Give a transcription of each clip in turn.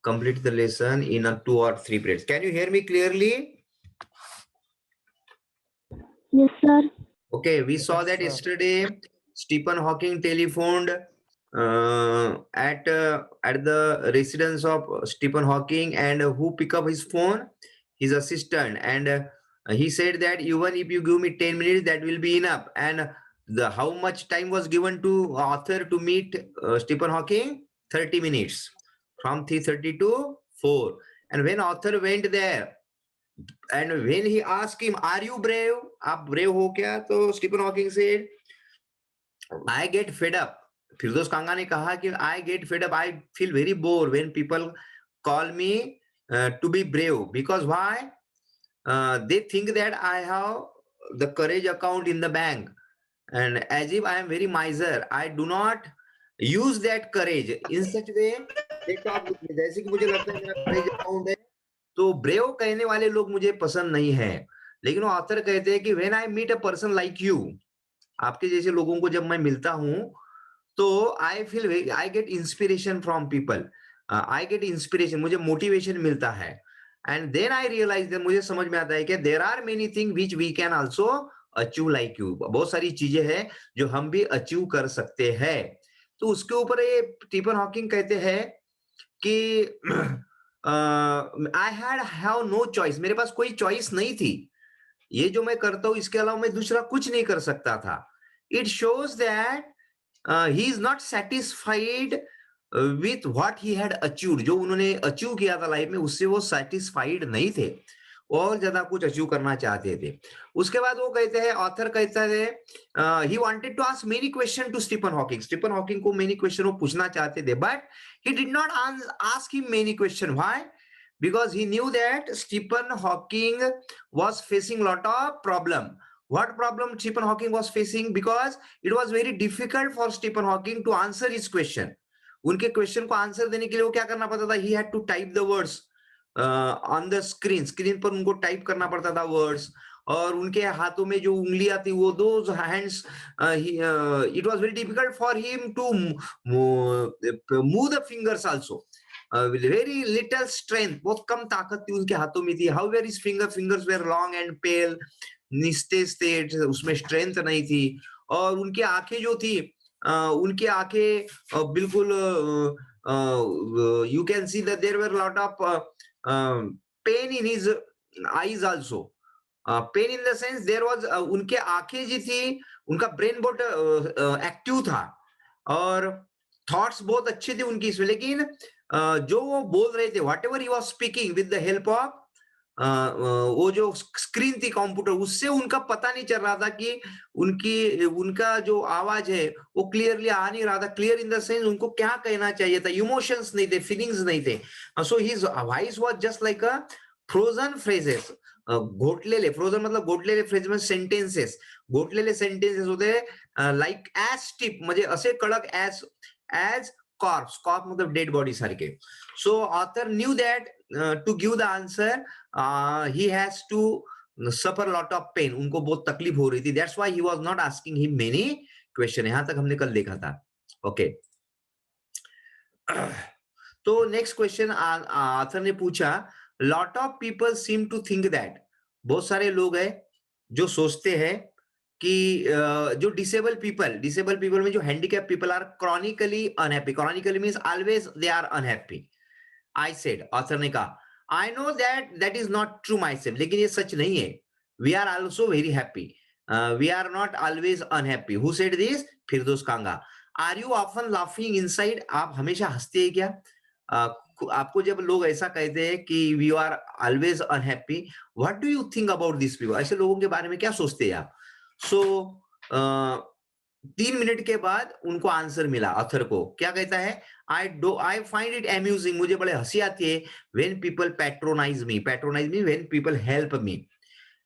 complete the lesson in a 2 or 3 periods. Can you hear me clearly? Yes, sir. Okay, we saw that yesterday Stephen Hawking telephoned at the residence of Stephen Hawking, and who pick up his phone? His assistant, and he said that even if you give me 10 minutes, that will be enough. And the how much time was given to author to meet Stephen Hawking? 30 minutes, from 3:30 to 4. And when author went there, and when he asked him, "Are you brave? आप brave हो क्या?" तो Stephen Hawking said, "I get fed up." फिरदौस कांगा ने कहा कि I get fed up. I feel very bored when people call me to be brave, because why? They think that I have the courage account in the bank, and as if I am very miser. I do not use that courage in such way. They talk with me जैसे कि मुझे लगता है मेरा courage account है, तो brave कहने वाले लोग मुझे पसंद नहीं है। लेकिन वो ऑथर कहते हैं कि when I meet a person like you, आपके जैसे लोगों को जब मैं मिलता हूं, तो I feel I get inspiration from people, I get inspiration, मुझे मोटिवेशन मिलता है। And then I realise that, मुझे समझ में आता है कि there are many thing which we can also achieve like you. बहुत सारी चीजें हैं जो हम भी अचीव कर सकते हैं। तो उसके ऊपर ये स्टीफन हॉकिंग कहते हैं कि आई हैव नो चॉइस, मेरे पास कोई चॉइस नहीं थी। ये जो मैं करता हूं इसके अलावा मैं दूसरा कुछ नहीं कर सकता था। It shows that he is not satisfied with what he had achieved. जो उन्होंने अचीव किया था लाइफ में, उससे वो सेटिस्फाइड नहीं थे, और ज्यादा कुछ अचीव करना चाहते थे। उसके बाद वो कहते हैं, ऑथर कहता है, he wanted to ask many question to Stephen Hawking. Stephen Hawking को मेनी क्वेश्चन वो पूछना चाहते थे, but he did not ask him many questions. Why? Because he knew that Stephen Hawking was facing lot of problem. What problem Stephen Hawking was facing? Because it was very difficult for Stephen Hawking to answer his question. उनके question को answer देने के लिए वो क्या करना पड़ता था? He had to type the words on the screen. Screen पर उनको टाइप करना पड़ता था वर्ड्स, और उनके हाथों में जो उंगलियां थी वो those hands, it was very difficult for him to move the fingers also. With very little strength, बहुत कम ताकत थी उनके हाथों में थी। However his fingers were long and pale, निस्तेज थे, उसमें स्ट्रेंथ नहीं थी। और उनकी आंखें जो थी, उनकी आंखें बिल्कुल, you can see that there were a lot of pain in his eyes also. Pain in the sense there was, उनके आंखें जी थी, उनका ब्रेन बहुत एक्टिव था, और थॉट्स बहुत अच्छे थे उनकी इसमें। लेकिन जो वो बोल रहे थे, what ever he was speaking with the help of वो जो स्क्रीन थी कंप्यूटर, उससे उनका पता नहीं चल रहा था कि उनका जो आवाज है वो क्लियरली आ नहीं रहा था। क्लियर इन द सेंस उनको क्या कहना चाहिए था, इमोशंस नहीं थे, फीलिंग्स नहीं थे। So his voice was just like a frozen phrases, घोटलेले, फ्रोजन मतलब घोटलेले फ्रेज में सेंटेन्सेस, घोटलेले सेंटेन्सेस होते हैं, लाइक एज स्टिप, म्हणजे असे कडक एज कॉर्प्स, कॉर्प मतलब डेड बॉडी सारखे। So author knew that to give the answer he has to suffer lot of pain, उनको बहुत तकलीफ हो रही थी। That's why he was not asking him many question. यहां तक हमने कल देखा था। ओके, तो नेक्स्ट क्वेश्चन ऑथर ने पूछा, lot of people seem to think that, बहुत सारे लोग हैं जो सोचते हैं कि जो डिसेबल पीपल में जो handicap people are chronically unhappy. Chronically means always they are unhappy. I said, author ने कहा, I know that is not true myself, लेकिन ये सच नहीं है। We are also very happy, we are not always unhappy. Who said this? Firdaus Kanga. Are you often laughing inside, आप हमेशा हंसते हैं क्या? आपको जब लोग ऐसा कहते हैं कि we are always unhappy, what do you think about this people? ऐसे लोगों के बारे में क्या सोचते हैं आप? सो 3 मिनट के बाद उनको आंसर मिला ऑथर को। क्या कहता है? आई फाइंड इट अम्यूजिंग, मुझे बड़े हंसी आती है, when people patronise me when people help me.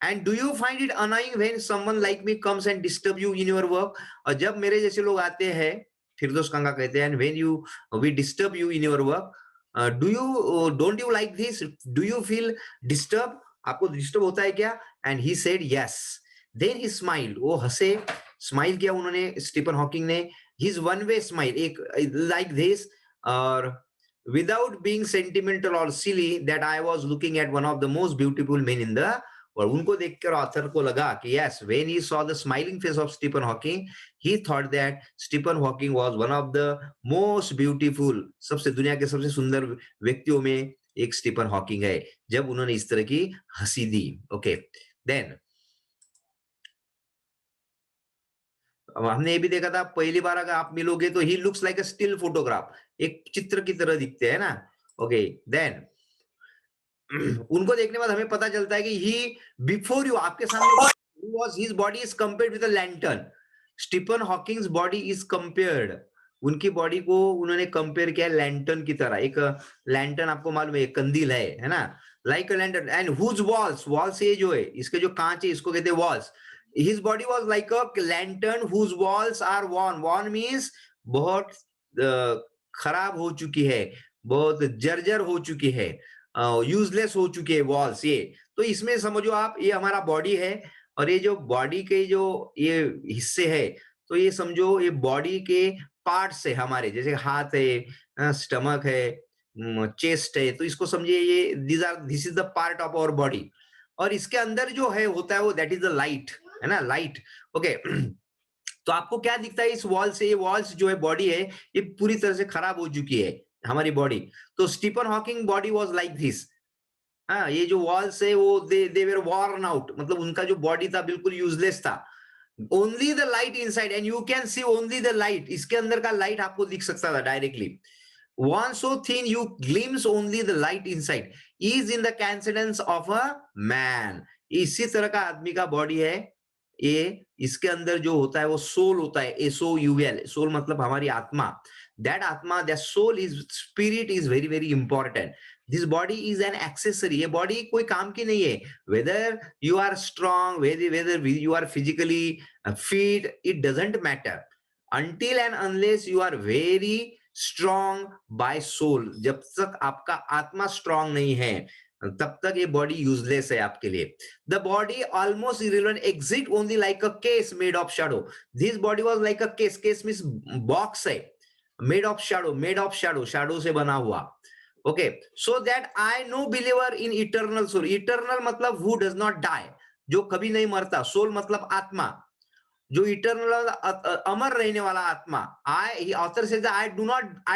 And do you find it annoying when someone like me comes and disturb you in your work? और जब मेरे जैसे लोग आते हैं, फिरदौस कांगा कहते हैं, when we disturb you in your work, don't you like this? Do you feel disturb? आपको डिस्टर्ब होता है क्या? And he said yes. Then he smiled, वो हंसे, स्माइल किया उन्होंने, स्टीफन हॉकिंग ने। हिज वन वे स्माइल, एक लाइक दिस, और without being sentimental or silly, that I was looking at one of the most beautiful men in the world. उनको देखकर author को लगा कि yes, when he saw the smiling face of Stephen Hawking, he thought that Stephen Hawking was one of the most beautiful, सबसे दुनिया के सबसे सुंदर व्यक्तियों में एक स्टीफन हॉकिंग है, जब उन्होंने इस तरह की हंसी दी. ओके, देन हमने ये भी देखा था, पहली बार अगर आप मिलोगे तो he looks like a still photograph, एक चित्र की तरह दिखते हैं ना. ओके, देन उनको देखने के बाद हमें पता चलता है कि ही बिफोर यू, आपके सामने was his body is compared with a lantern. Stephen Hawking's body is compared, उनकी बॉडी को उन्होंने कंपेयर किया लैंटर्न की तरह. एक लैंटर्न आपको मालूम है, कंदील है ना, like a lantern. And whose walls, walls ये जो है, इसके जो कांच है इसको कहते हैं walls. His body was like a lantern whose walls are worn. Worn means बहुत खराब हो चुकी है, बहुत जर्जर हो चुकी है, यूजलेस हो चुकी है वॉल्स ये. तो इसमें समझो आप, ये हमारा बॉडी है, और ये जो बॉडी के जो ये हिस्से है, तो ये समझो ये बॉडी के पार्ट्स है हमारे, जैसे हाथ है, स्टमक है, चेस्ट है, तो इसको समझिए ये this is the part of our body. और इसके अंदर जो है होता है वो दैट इज द लाइट, है ना, लाइट. ओके, तो आपको क्या दिखता है इस वॉल से? ये वॉल्स जो है, बॉडी है, ये पूरी तरह से खराब हो चुकी है हमारी बॉडी. तो Stephen Hawking body was like this. हाँ, ये जो वॉल्स है वो दे वर वॉर्न आउट, मतलब उनका जो बॉडी था बिल्कुल यूजलेस था. Only the light inside and you can see only the light. इसके अंदर का लाइट आपको दिख सकता था directly. One so thin you glimpse only the light inside is in the countenance of a man. इसी तरह का आदमी का बॉडी है ये. इसके अंदर जो होता है वो सोल होता है, SOUL. सोल मतलब हमारी आत्मा. दैट आत्मा, that soul is, spirit is very very important. This body is an accessory. ये बॉडी कोई काम की नहीं है. Whether you are strong, whether you are physically fit, it doesn't matter until and unless you are very strong by soul. जब तक आपका आत्मा स्ट्रॉन्ग नहीं है तब तक ये बॉडी यूजलेस है आपके लिए. The body almost irrelevant, exist only like a case made of shadow. This body was like a case. Case means box है, made of shadow, made of shadow, shadow से बना हुआ. Okay, so that I no believer in eternal soul. Eternal मतलब who does not die, जो कभी नहीं मरता. Soul मतलब आत्मा, जो इटर्नल अमर रहने वाला आत्मा. I author say I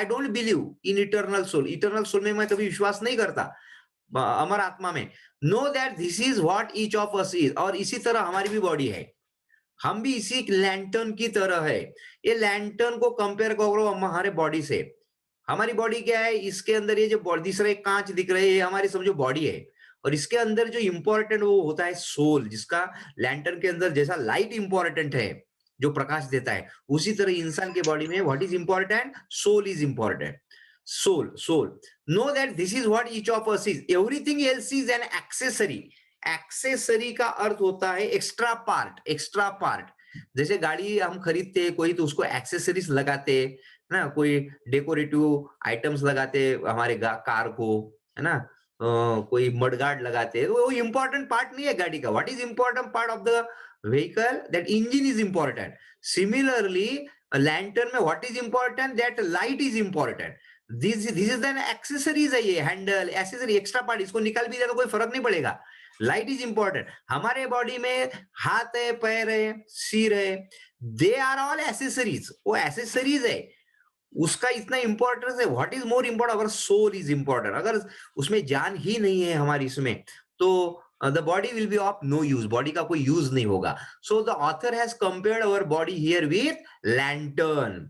don't believe in eternal soul. Eternal soul में मैं कभी विश्वास नहीं करता, अमर आत्मा में. Know that this is what each of us is. और इसी तरह हमारी भी बॉडी है, हम भी इसी लैंटर्न की तरह है. ये लैंटर्न को कंपेयर करो हमारे बॉडी से. हमारी बॉडी क्या है, इसके अंदर ये जो दूसरा एक कांच दिख रहे हैं, हमारी समझो बॉडी है. और इसके अंदर जो इंपॉर्टेंट वो होता है सोल, जिसका लैंटर्न के अंदर जैसा लाइट इंपॉर्टेंट है जो प्रकाश देता है, उसी तरह इंसान के बॉडी में what is important, soul is important. Soul, soul. Know that this is what each of us is. Everything else is an accessory. Accessory का अर्थ होता है एक्स्ट्रा पार्ट. एक्स्ट्रा पार्ट, जैसे गाड़ी हम खरीदते हैं कोई, तो उसको एक्सेसरीज लगाते हैं ना, कोई डेकोरेटिव आइटम्स लगाते हमारे कार को, है ना, कोई मडगार्ड लगाते हैं. वो इंपॉर्टेंट पार्ट नहीं है गाड़ी का. What is important part of the vehicle, that engine is important. Similarly lantern में what is important, that light is important. This is an accessories है, ये हैंडल एक्सेसरी, एक्स्ट्रा पार्ट. इसको निकाल भी दिया तो कोई फर्क नहीं पड़ेगा. Light is important. हमारे बॉडी में हाथ है, पैर है, सिर है, दे आर ऑल एसेसरीज. वो एसेसरीज है, उसका इतना इंपॉर्टेंस है. व्हाट इज मोर इंपॉर्टेंट, अगर सोल इज इंपॉर्टेंट. अगर उसमें जान ही नहीं है हमारी इसमें, तो the body will be of no use. Body का कोई यूज नहीं होगा. So the author has compared our body here with lantern.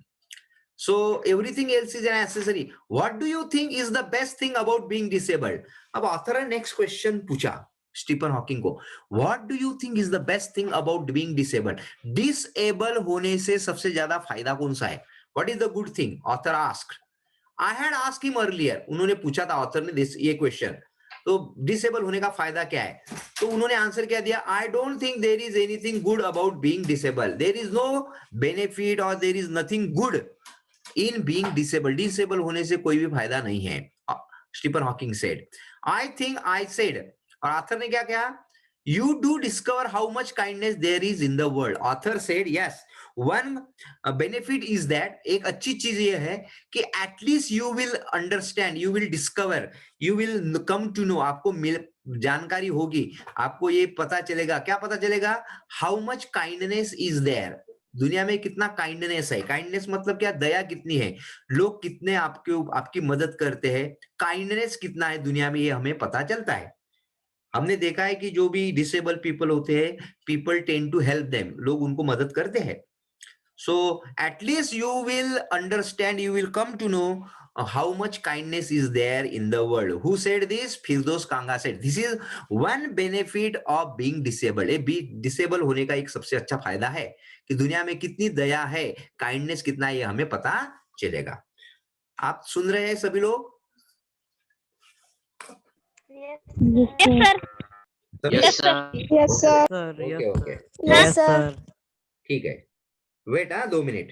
So everything else is an accessory. What do you think is the best thing about being disabled? अब author ने next question पूछा Stephen Hawking को, what do you think is the best thing about being disabled. Disable होने से सबसे ज्यादा फायदा कौन सा है? What is the good thing, author asked. I had asked him earlier. उन्होंने पूछा था ऑथर ने ये क्वेश्चन, तो डिसेबल होने का फायदा क्या है? तो उन्होंने आंसर क्या दिया, I don't think there is anything good about being disable. There is no benefit और there is nothing good in being disable. Disable होने से कोई भी फायदा नहीं है, Stephen Hawking said. I think I said. और आथर ने क्या कहा, you do discover how much kindness there is in the world. Author said, yes, one benefit is that, एक अच्छी चीज ये है कि at least you will understand, you will discover, you will come to know, आपको जानकारी होगी, आपको ये पता चलेगा, क्या पता चलेगा? How much kindness is there. दुनिया में कितना काइंडनेस है. काइंडनेस मतलब क्या? दया कितनी है, लोग कितने आपकी मदद करते हैं, काइंडनेस कितना है दुनिया में, ये हमें पता चलता है. हमने देखा है कि जो भी डिसेबल पीपल होते हैं, people tend to help them, लोग उनको मदद करते हैं. So at least you will understand, you will come to know how much kindness is there in the world. Who said this? Firdaus Kanga said. This is one benefit of being disabled. ये disable होने का एक सबसे अच्छा फायदा है कि दुनिया में कितनी दया है, काइंडनेस कितना है, ये हमें पता चलेगा. आप सुन रहे हैं सभी लोग? Yes, sir. Yes, sir. Yes, sir. Okay okay, Yes, sir. ठीक है. Wait, 2 minute.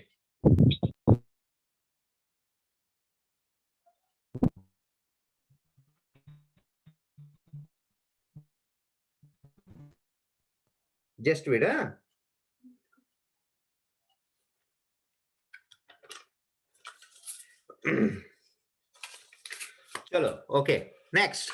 Just wait. चलो, okay, next.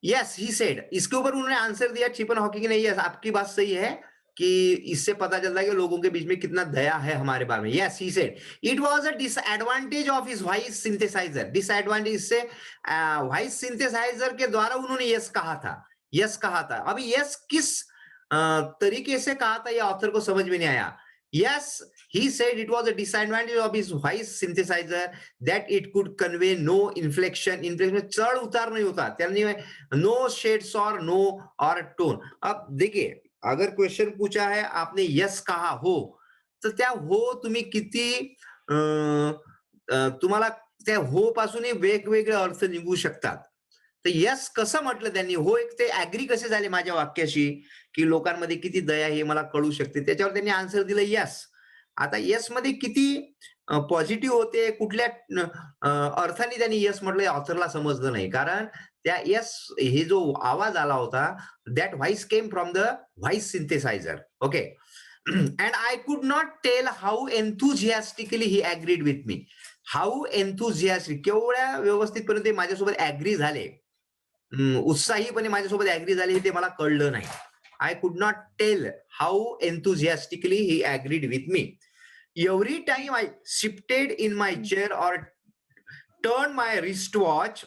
Yes, he said. इसके ऊपर उन्होंने आंसर दिया स्टीफन हॉकिंग ने. यस, आपकी बात सही है कि इससे पता चलता है कि लोगों के बीच में कितना दया है हमारे बारे में. Yes, he said it was a disadvantage of his voice synthesizer. Disadvantage से वॉइस सिंथेसाइजर के द्वारा उन्होंने यस कहा था. यस कहा था. अभी यस किस तरीके से कहा था, ये ऑथर को समझ में नहीं आया. Yes, he said it was a disadvantage of his voice synthesizer that it could convey no inflection. Inflection में चढ़ उतार नहीं होता, त्यानी no shades or no or tone. अब देखिए, अगर क्वेश्चन पूछा है, आपने यस कहा हो, तर त्या हो तुम्ही किती तुम्हाला त्या हो पासून वेगवेगळे अर्थ निघू शकतात. तर यस कसं म्हटलं त्यांनी, हो एक ते ऍग्री कसे झाले माझ्या वाक्याशी की लोकांमध्ये किती दया हे मला कळू शकते, त्याच्यावर त्यांनी आन्सर दिलं यस. आता यस मध्ये किती पॉझिटिव्ह होते, कुठल्या अर्थाने त्यांनी यस म्हटलं, ऑथरला समजलं नाही. कारण त्या यस हे जो आवाज आला होता, that voice came from the voice synthesizer. Okay. And I could not tell how enthusiastically he agreed with me. How enthusiastic, केवढ्या व्यवस्थितपणे ते माझ्यासोबत ऍग्री झाले, उत्साहीपणे माझ्यासोबत ऍग्री झाले, हे ते मला कळलं नाही. I could not tell how enthusiastically he agreed with me. Every time I shifted in my chair or turned my wrist to watch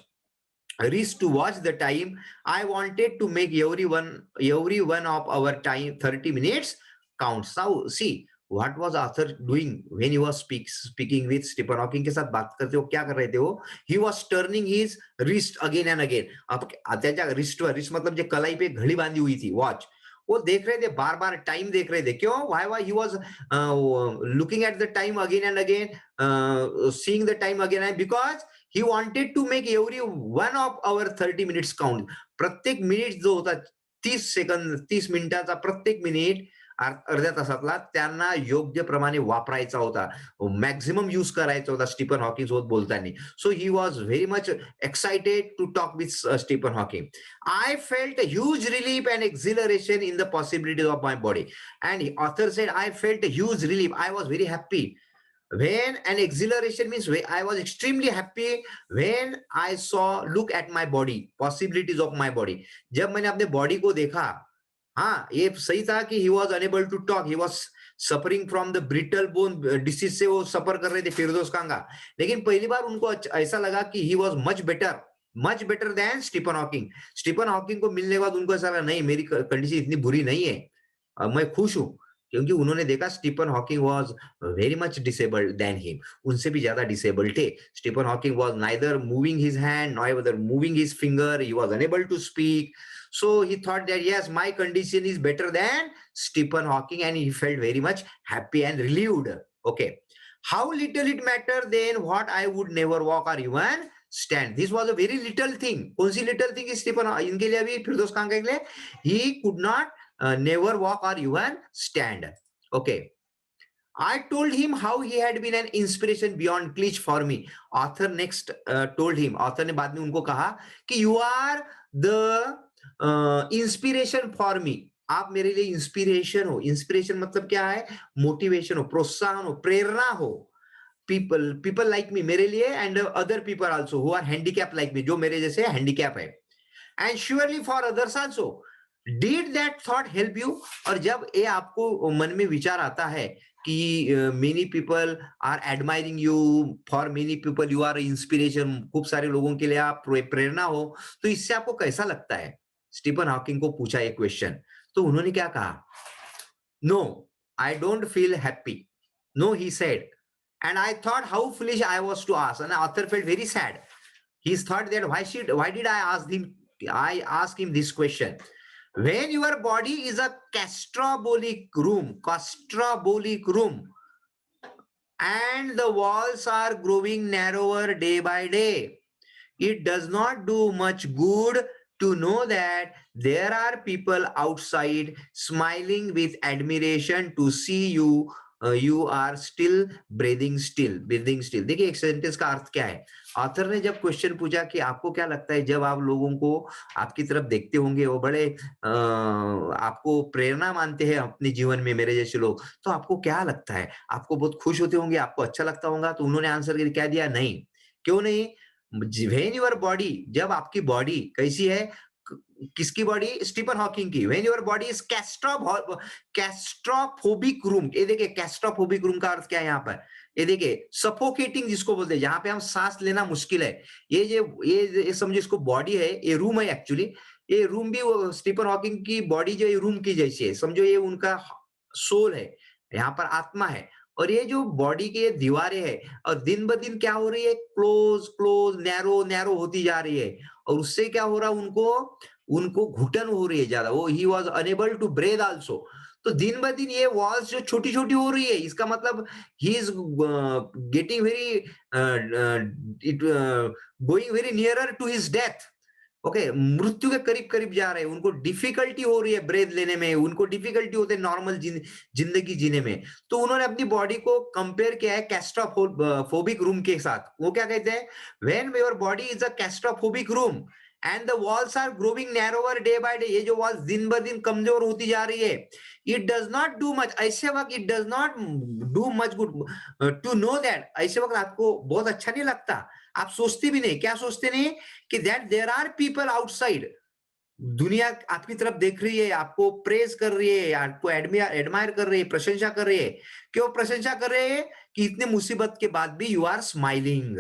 the time, I wanted to make every one of our time 30 minutes count. So see what was Arthur doing when he was speaking with Stephen Hawking के साथ बात करते हो, क्या कर रहे थे वो? He was turning his wrist again and again. अब त्याच्या रिस्ट मतलब जो कलाई पे घड़ी बांधी हुई थी, वॉच, वो देख रहे थे, बार बार टाइम देख रहे थे. क्यों? Why he was looking at the time again and again, seeing the time again and because he wanted to make every one of our 30 minutes count. प्रत्येक मिनिट जो होता 30 सेकंद, 30 मिनिटाचा प्रत्येक मिनिट अर्ध्या तासातला त्यांना योग्य प्रमाणे वापरायचा होता, मॅक्झिमम यूज करायचा होता स्टीफन हॉकिंग सोबत बोलताना. So he was very much excited to talk with Stephen Hawking. I felt a huge relief and exhilaration in the possibilities of my body. And author said, I felt a huge relief. I was very happy. When an exhilaration means I was extremely happy when I look at my body, possibilities of my body. जब मैंने अपने body को देखा, हाँ ये सही था कि he was unable to talk, he was suffering from the brittle bone disease से वो सफर कर रहे थे फिरदौस कांगा. लेकिन पहली बार उनको ऐसा लगा कि he was much better than Stephen Hawking. Stephen Hawking को मिलने के बाद उनको ऐसा लगा, नहीं मेरी कंडीशन इतनी बुरी नहीं है, मैं खुश हूं, क्योंकि उन्होंने देखा Stephen Hawking was very much disabled than him. उनसे भी ज्यादा डिसेबल्ड थे. Stephen Hawking was neither moving his hand neither moving his finger, he was unable to speak. So he thought that yes, my condition is better than Stephen Hawking, and he felt very much happy and relieved. Okay. How little it mattered then what I would never walk or even stand. This was a very little thing. कौन सी little thing is Stephen इनके लिए अभी फिरदौस कांगा के लिए? He could not never walk or even stand. Okay. I told him how he had been an inspiration beyond glitch for me. Author next told him, author ने बाद में उनको कहा कि you are the inspiration for me. आप मेरे लिए inspiration हो. इंस्पिरेशन मतलब क्या है? मोटिवेशन हो, प्रोत्साहन हो, प्रेरणा हो. people like me, मेरे लिए, and other people also who are handicapped like me, जो मेरे जैसे हैंडीकैप है. And surely for others also. Did that thought help you? और जब ये आपको मन में विचार आता है कि many people are admiring you, for many people you are inspiration, खूब सारे लोगों के लिए आप प्रेरणा हो, तो इससे आपको कैसा लगता है? स्टीफन हॉकिंग को पूछा ये क्वेश्चन, तो उन्होंने क्या कहा? No, I don't feel happy. No, he said. And I thought how foolish I was to ask. And the author felt very sad. He thought that why did I ask him this question? When your body is a castrobolic room, and the walls are growing narrower day by day, it does not do much good to know that there are people outside smiling with admiration to see you. You are still breathing still. देखिए एक sentence का अर्थ क्या है. Author ने जब question पूछा कि आपको क्या लगता है जब आप लोगों को आपकी तरफ देखते होंगे, वो बड़े आपको प्रेरणा मानते हैं अपने जीवन में, मेरे जैसे लोग, तो आपको क्या लगता है? आपको बहुत खुश होते होंगे, आपको अच्छा लगता होगा. तो उन्होंने आंसर करके क्या दिया? नहीं. क्यों नहीं? व्हेन योर बॉडी, जब आपकी बॉडी कैसी है? किसकी बॉडी? स्टीफन हॉकिंग की. When your body is claustrophobic room. ये देखिए कैस्ट्रोफोबिक रूम का अर्थ क्या है यहाँ पर? ये देखिए सफोकेटिंग जिसको बोलते हैं, जहां पे हम सांस लेना मुश्किल है. ये समझो इसको बॉडी है, ये रूम है एक्चुअली. ये रूम भी स्टीफन हॉकिंग की बॉडी जो है रूम की जैसी है. समझो ये उनका सोल है, यहाँ पर आत्मा है. और ये जो बॉडी की दीवारें है, और दिन ब दिन क्या हो रही है? क्लोज नैरो होती जा रही है. और उससे क्या हो रहा है? उनको घुटन हो रही है ज्यादा. वो he was unable to breathe also. तो दिन ब दिन ये वॉल्स जो छोटी छोटी हो रही है, इसका मतलब he is getting very it going very nearer to his death. Okay, मृत्यु के करीब करीब जा रहे हैं. उनको डिफिकल्टी हो रही है ब्रेथ लेने में, उनको डिफिकल्टी होते है नॉर्मल जिंदगी जीने में. तो उन्होंने अपनी बॉडी को कंपेयर किया है कैस्ट्रोफोबिक रूम के साथ. वो क्या कहते हैं? When your body is a claustrophobic room and the walls are growing narrower day by day. ये जो वॉल्स दिन ब दिन कमजोर होती जा रही है. It does not do much. ऐसे वक्त it does not do much good to know that. ऐसे वक्त आपको बहुत अच्छा नहीं लगता. आप सोचते भी नहीं. क्या सोचते नहीं? कि that there are people outside. दुनिया आपकी तरफ देख रही है, आपको प्रेज कर रही है, आपको एडमायर कर रही है, प्रशंसा कर रही है. क्यों प्रशंसा कर रहे हैं? कि इतने मुसीबत के बाद भी you are smiling,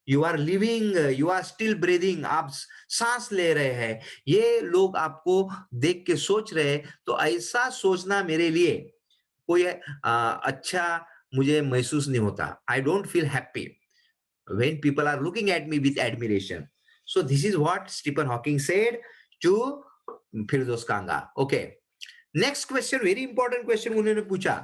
you are living, you are still breathing. आप सांस ले रहे हैं. ये लोग आपको देख के सोच रहे हैं. तो ऐसा सोचना मेरे लिए कोई अच्छा मुझे महसूस नहीं होता. I don't feel happy when people are looking at me with admiration. So this is what Stephen Hawking said to Firdaus Kanga. Okay. Next question, very important question उन्होंने पूछा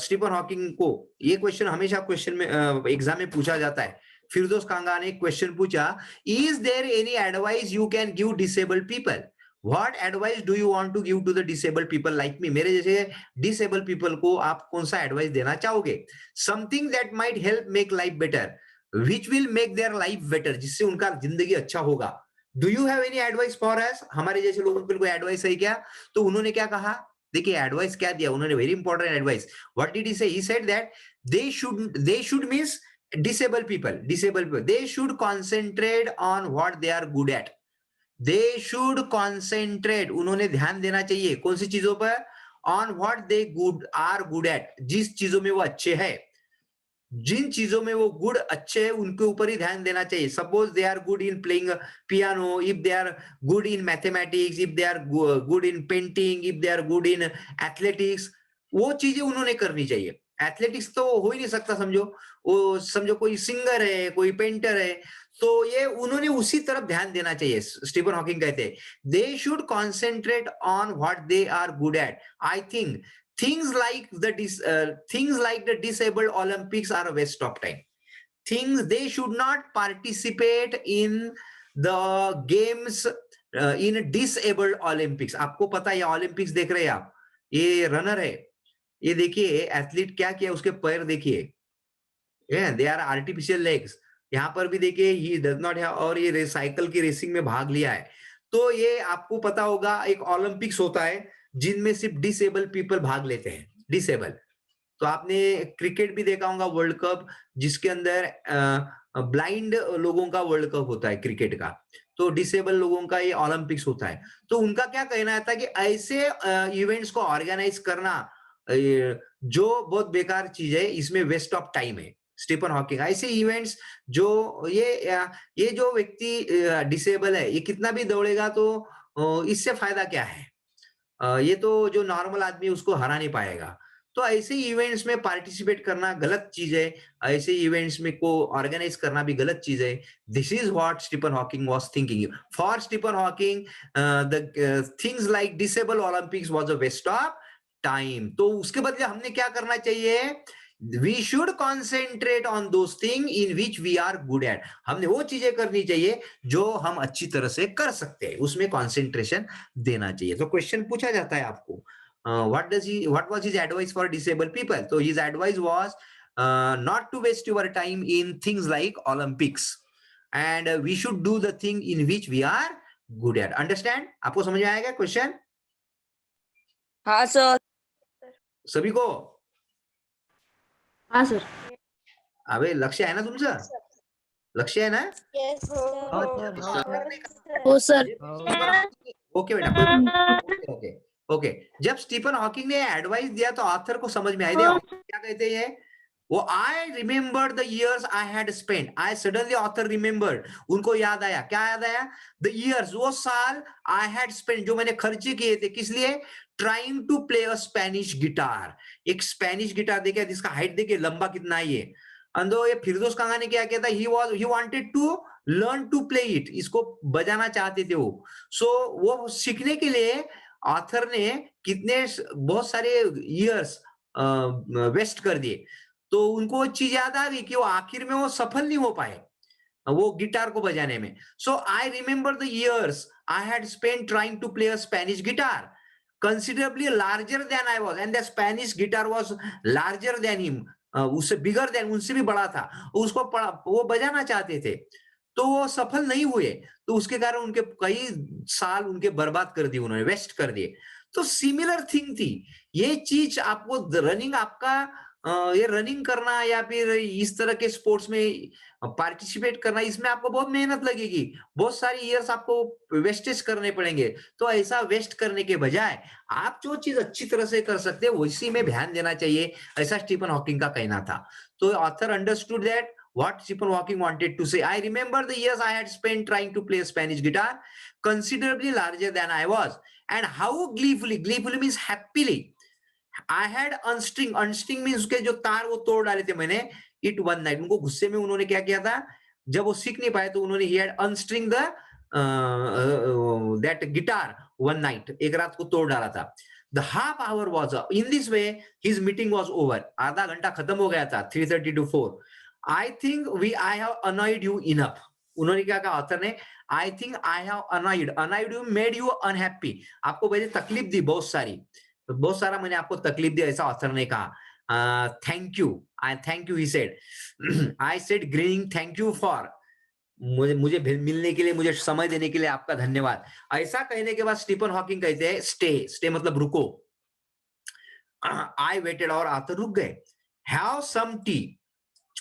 स्टीफन हॉकिंग को. ये क्वेश्चन हमेशा question में exam में पूछा जाता है. फिरदौस कांगा ने क्वेश्चन पूछा, is there any advice you can give disabled people? What advice do you want to give to the disabled people like me? मेरे जैसे disabled people को आप कौन सा एडवाइस देना चाहोगे? Something that might help make life better, which will make their life better, जिससे उनका जिंदगी अच्छा होगा. Do you have any advice for us? हमारे जैसे लोगों के लिए कोई एडवाइस है क्या? तो उन्होंने क्या कहा? देखिए एडवाइस क्या दिया उन्होंने, very important advice. What did he say? He said that they should means disabled people, they should concentrate on what they are good at. They should concentrate, उन्होंने ध्यान देना चाहिए कौन सी चीजों पर? On what they are good at, जिस चीजों में वो अच्छे हैं. जिन चीजों में वो गुड अच्छे हैं उनके ऊपर ही ध्यान देना चाहिए. Suppose they are good in playing piano, if they are good in mathematics, if they are good in painting, if they are good in athletics, वो चीजें उन्होंने करनी चाहिए. एथलेटिक्स तो हो ही नहीं सकता. समझो कोई सिंगर है, कोई पेंटर है, तो ये उन्होंने उसी तरफ ध्यान देना चाहिए. स्टीफन हॉकिंग कहते हैं they should concentrate on what they are good at. I think things like the disabled Olympics are a waste of time. They should not participate in the games in disabled Olympics. आपको पता है ये Olympics देख रहे हैं आप, ये runner है, ये देखिए एथलीट क्या किया, उसके पैर देखिए, दे आर आर्टिफिशियल लेग्स। यहाँ पर भी देखिए ही डज नॉट हैव, और ये साइकिल की रेसिंग में भाग लिया है। तो ये आपको पता होगा, एक ओलंपिक्स होता है जिनमें सिर्फ डिसेबल पीपल भाग लेते हैं, डिसेबल। तो आपने क्रिकेट भी देखा होगा, वर्ल्ड कप, जिसके अंदर ब्लाइंड लोगों का वर्ल्ड कप होता है क्रिकेट का। तो डिसेबल लोगों का ये ओलंपिक्स होता है। तो उनका क्या कहना था कि ऐसे इवेंट्स को ऑर्गेनाइज करना जो बहुत बेकार चीज है, इसमें वेस्ट ऑफ टाइम है। स्टीफन हॉकिंग ऐसे इवेंट्स जो ये जो व्यक्ति डिसेबल है, ये कितना भी दौड़ेगा तो इससे फायदा क्या है? ये तो जो नॉर्मल आदमी है उसको हरा नहीं पाएगा। तो ऐसे इवेंट्स में पार्टिसिपेट करना गलत चीज है। ऐसे इवेंट्स में को ऑर्गेनाइज करना भी गलत चीज है। This is what Stephen Hawking was thinking. For Stephen Hawking the things like disable Olympics was a waste of time. तो उसके बदले हमने क्या करना चाहिए? We should concentrate on those thing in which we are good at. हमने वो चीजें करनी चाहिए जो हम अच्छी तरह से कर सकते हैं, उसमें कॉन्सेंट्रेशन देना चाहिए। तो क्वेश्चन पूछा जाता है आपको, what was his advice for disabled people? So his advice was not to waste your time in things like Olympics, and we should do the thing in which we are good at. Understand? आपको समझ में आएगा question हाँ sir. सभी को? हाँ sir. अबे लक्ष्य है ना तुमचं? लक्ष्य है ना? Yes, हो सर। ओके बेटा, कोई ओके ओके। जब स्टीफन हॉकिंग ने एडवाइस दिया तो ऑथर को समझ में आया क्या कहते हैं वो, आई remember the years I had spent. I suddenly author remembered, उनको याद आया, क्या याद आया? द इयर्स, वो साल, आई हैड स्पेंट, जो मैंने खर्चे किए थे, किस लिए? Trying to play a Spanish guitar. एक स्पेनिश गिटार देखिए, जिसका हाइट देखिए लंबा कितना है ये। अंदो ये फिरदौस कांगा ने क्या किया था? He wanted to learn to play it, इसको बजाना चाहते थे वो। सो वो सीखने के लिए ऑथर ने कितने बहुत सारे इयर्स वेस्ट कर दिए। तो उनको वो चीज याद आ गई कि वो आखिर में वो सफल नहीं हो पाए वो गिटार को बजाने में। So I remember the years I had spent trying to play a Spanish guitar considerably larger than I was, and the Spanish guitar was larger than him, उससे बिगर देन, उनसे भी बड़ा था, उसको वो बजाना चाहते थे, तो वो सफल नहीं हुए। तो उसके कारण उनके कई साल उनके बर्बाद कर दिए उन्होंने, वेस्ट कर दिए। तो सिमिलर थिंग थी ये चीज। आपको रनिंग, आपका ये रनिंग करना या फिर इस तरह के स्पोर्ट्स में पार्टिसिपेट करना, इसमें आपको बहुत मेहनत लगेगी, बहुत सारी इयर्स आपको वेस्टेज करने पड़ेंगे। तो ऐसा वेस्ट करने के बजाय आप जो चीज अच्छी तरह से कर सकते हैं उसी में ध्यान देना चाहिए, ऐसा स्टीफन हॉकिंग का कहना था। तो author understood that what Stephen Hawking wanted to say. I remember the years I had spent trying to play Spanish guitar, considerably larger than I was, and how gleefully means happily, I had unstring means उसके जो तार वो तोड़ डाले थे मैंने, it one night। उनको गुस्से में उन्होंने क्या किया था, जब वो सीख नहीं पाए तो उन्होंने he had unstring the that guitar one night, एक रात को तोड़ डाला था। The half hour was up. In this way, his meeting was over. आधा घंटा खत्म हो गया था, 3:30 to 4. I think I have annoyed you enough. उन्होंने क्या कहा ऑथर ने? I think I have annoyed you, made you unhappy. आपको मैंने तकलीफ दी बहुत सारी, बहुत सारा मैंने आपको तकलीफ दी, ऐसा ऑथर ने कहा। Thank you, I thank you, he said. I said grinning, thank you for, मुझे मिलने के लिए, मुझे समय देने के लिए आपका धन्यवाद। ऐसा कहने के बाद स्टीफन हॉकिंग कहते हैं स्टे मतलब रुको। आई वेटेड, और ऑथर रुक गए। हैव सम टी,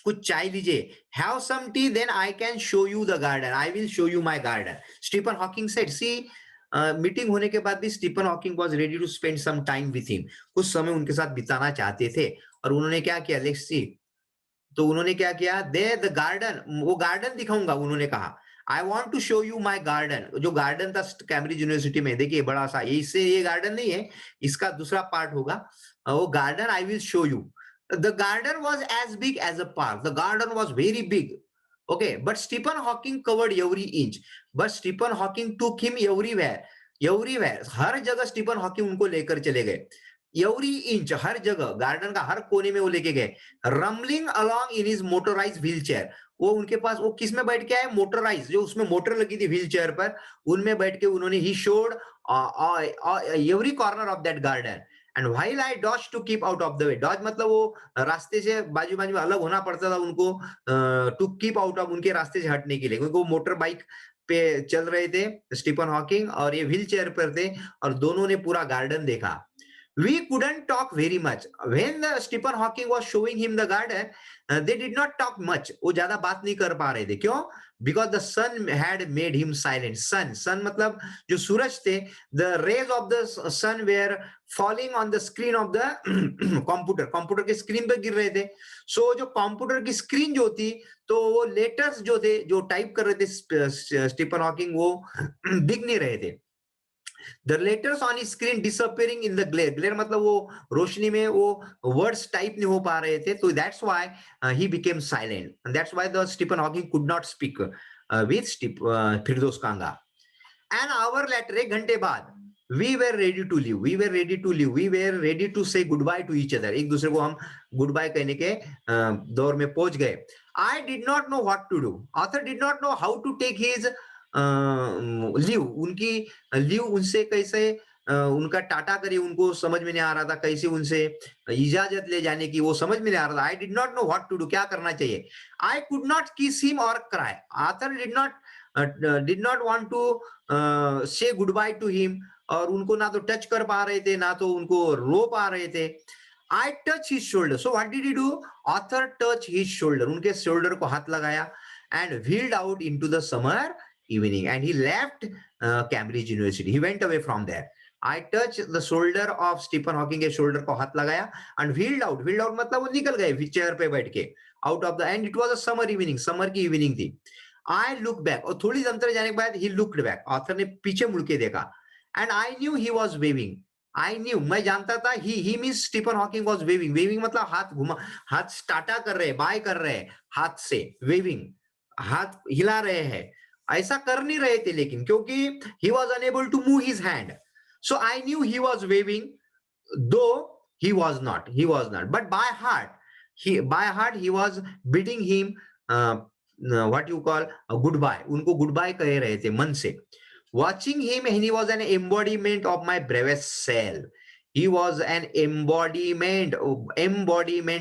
कुछ चाय लीजिए। Have some tea, then I can show you the garden, I will show you my garden, Stephen Hawking said. सी मीटिंग होने के बाद भी Stephen Hawking was ready to spend some time with him, कुछ समय उनके साथ बिताना चाहते थे। और उन्होंने क्या किया, लेट्स सी। तो उन्होंने क्या किया, दे द गार्डन, वो गार्डन दिखाऊंगा, उन्होंने कहा I want to show you my garden. जो गार्डन था कैम्ब्रिज यूनिवर्सिटी में, देखिए बड़ा सा, इससे ये गार्डन नहीं है, इसका दूसरा पार्ट होगा वो garden, I will show you. The garden was as big as a park, the garden was very big, okay, but Stephen Hawking covered every inch, but Stephen Hawking took him everywhere, हर जगह Stephen Hawking उनको लेकर चले गए, every inch, हर जगह, garden का हर कोने में वो लेके गए। रमलिंग along in his motorized wheelchair, वो उनके पास, वो किस में बैठ के आए, मोटराइज, जो उसमें मोटर लगी थी व्हील चेयर पर, उनमें बैठ के उन्होंने he showed every corner of that garden, and while I dodge to keep out of the way, dodge मतलब वो रास्ते से बाजू बाजू में अलग होना पड़ता था उनको, टू कीप आउट ऑफ, उनके रास्ते से हटने के लिए, क्योंकि वो मोटर बाइक पे चल रहे थे स्टीफन हॉकिंग और ये व्हील चेयर पर थे और दोनों ने पूरा गार्डन देखा. We couldn't talk very much. When the Stephen Hawking was showing him the garden, they did not talk much. वो ज्यादा बात नहीं कर पा रहे थे. क्यों? Because the sun had made him silent. Sun मतलब जो सूरज थे, the rays of the sun were falling on the screen of the computer. Computer के स्क्रीन पे गिर रहे थे. So जो कंप्यूटर की स्क्रीन जो थी, तो वो लेटर्स जो थे, जो टाइप कर रहे थे स्टीफन हॉकिंग, वो दिख नहीं रहे थे. The letters on his screen disappearing in the glare. Glare मतलब वो रोशनी में वो words type नहीं हो पा रहे थे. So that's why he became silent. And that's why the Stephen Hawking could not speak with Firdos Kanga. An hour later, एक घंटे बाद, we were ready to leave. We were ready to leave. We were ready to say goodbye to each other. एक दूसरे को हम goodbye कहने के दौर में पहुंच गए. I did not know what to do. Author did not know how to take his leave, उनकी लीव उनसे कैसे उनका टाटा करिए, उनको समझ में नहीं आ रहा था. कैसे उनसे इजाजत ले जाने की, वो समझ में नहीं आ रहा था. I did not know what to do, क्या करना चाहिए. I could not kiss him और cry. Author did not want to say goodbye to him, और उनको ना तो टच कर पा रहे थे, ना तो उनको रो पा रहे थे. I touch his shoulder. So what did he do? Author touch his shoulder, उनके शोल्डर को हाथ लगाया. And wheeled out into the summer evening, and he left Cambridge University. He went away from there. I touched the shoulder of Stephen Hawking के shoulder को हाथ लगाया and wheeled out. Wheeled out मतलब वो निकल गए चेयर पे बैठ के out of the, and it was a summer evening. Summer की evening थी. I looked back, और थोड़ी अंतर जाने के बाद he looked back. Author ने पीछे मुड़ के देखा, and I knew he was waving. I knew, मैं जानता था. He means Stephen Hawking was waving. Waving मतलब हाथ घुमा, हाथ टाटा कर रहे, बाय कर रहे, हाथ से waving, हाथ हिला रहे हैं. ऐसा कर नहीं रहे थे लेकिन, क्योंकि he was unable to move his hand. So I knew he was waving, though he was not. But by heart he was bidding him what you call a goodbye. उनको goodbye कह रहे थे मन से. Watching him, and he was an embodiment of my bravest self. He was an embodiment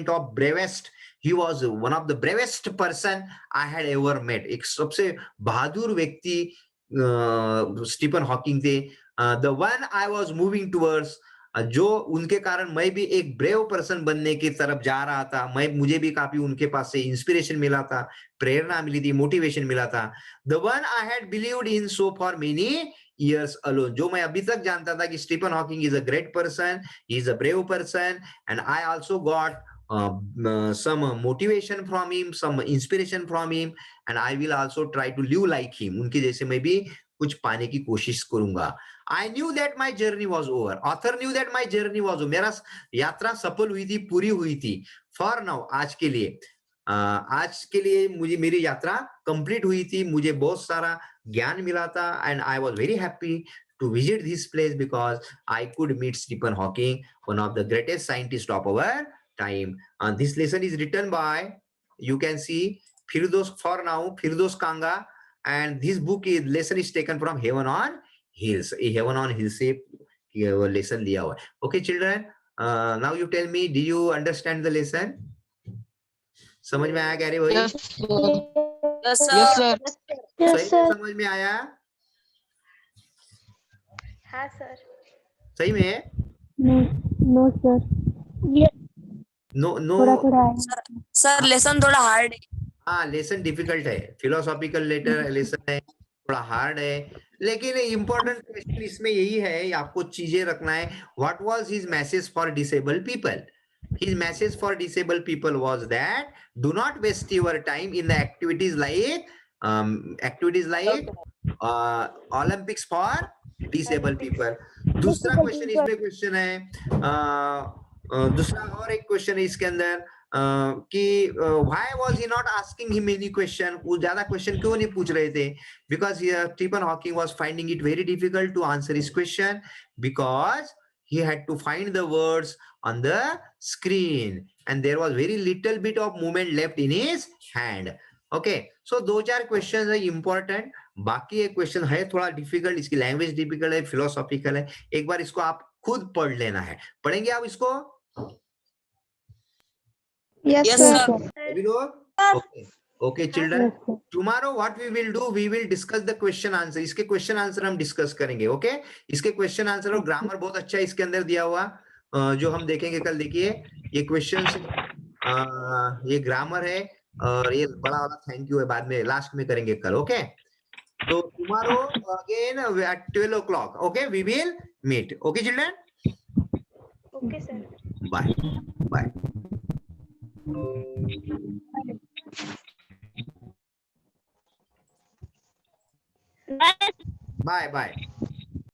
of bravest. He was one of the bravest person I had ever met. एक सबसे बहादुर व्यक्ति Stephen Hawking थे. The one I was moving towards, जो उनके कारण मैं भी एक ब्रेव पर्सन बनने की तरफ जा रहा था. मुझे भी काफी उनके पास से इंस्पिरेशन मिला था, प्रेरणा मिली थी, मोटिवेशन मिला था. The one I had believed in so for many years alone, जो मैं अभी तक जानता था कि Stephen Hawking is a great person, he is a brave person, and I also got some motivation from him, some inspiration from him, and I will also try to live like him. उनके जैसे मैं भी कुछ पाने की कोशिश करूंगा. I knew that my journey was over. Author knew that my journey was over. मेरा यात्रा सफल हुई थी, पूरी हुई थी. For now, आज के लिए मुझे मेरी यात्रा कंप्लीट हुई थी. मुझे बहुत सारा ज्ञान मिला था, and I was very happy to visit this place because I could meet Stephen Hawking, one of the greatest scientists of our time. And this lesson is written by, you can see, Firdos Kanga, and this lesson is taken from Heaven on Hills. Heaven on Hills से lesson लिया हुआ है. Okay children, now you tell me, do you understand the lesson? समझ में आया क्या रे भाई? Yes, sir. Yes, sir. समझ में आया? हाँ सर. सही में? No sir. No. थोड़ा Sir, lesson थोड़ा hard है. हाँ, लेसन डिफिकल्ट है. फिलोसॉफिकल लेसन है, थोड़ा हार्ड है. लेकिन इम्पोर्टेंट क्वेश्चन इसमें यही है, आपको चीजें रखना है. What was his message for disabled people? His message for disabled people was that do not waste your time in the activities like Olympics for disabled people. दूसरा क्वेश्चन इसमें क्वेश्चन है, दूसरा और एक क्वेश्चन है इसके अंदर कि why was he not asking him any question? वो ज्यादा क्वेश्चन क्यों नहीं पूछ रहे थे? Because Stephen Hawking was finding it very difficult to answer his question, because he had to find the words on the screen and there was very little bit of movement left in his hand. Okay, so दो चार question है important. बाकी एक question है थोड़ा difficult, इसकी language difficult है, philosophical है. एक बार इसको आप खुद पढ़ लेना है। पढ़ेंगे आप इसको Yes, Yes, sir. sir. सभी लोग? Okay okay children, Yes, sir. Tomorrow what we will do, we will discuss the question answer. इसके क्वेश्चन आंसर हम डिस्कस करेंगे। ओके इसके क्वेश्चन आंसर और ग्रामर बहुत अच्छा है इसके अंदर दिया हुआ, जो हम देखेंगे कल। देखिए ये क्वेश्चन, ये ग्रामर है और ये बड़ा वाला थैंक यू है, बाद में लास्ट में करेंगे कल। ओके तो tomorrow again at 12 o'clock, okay we will meet. Okay children, Okay, sir. Bye bye bye bye.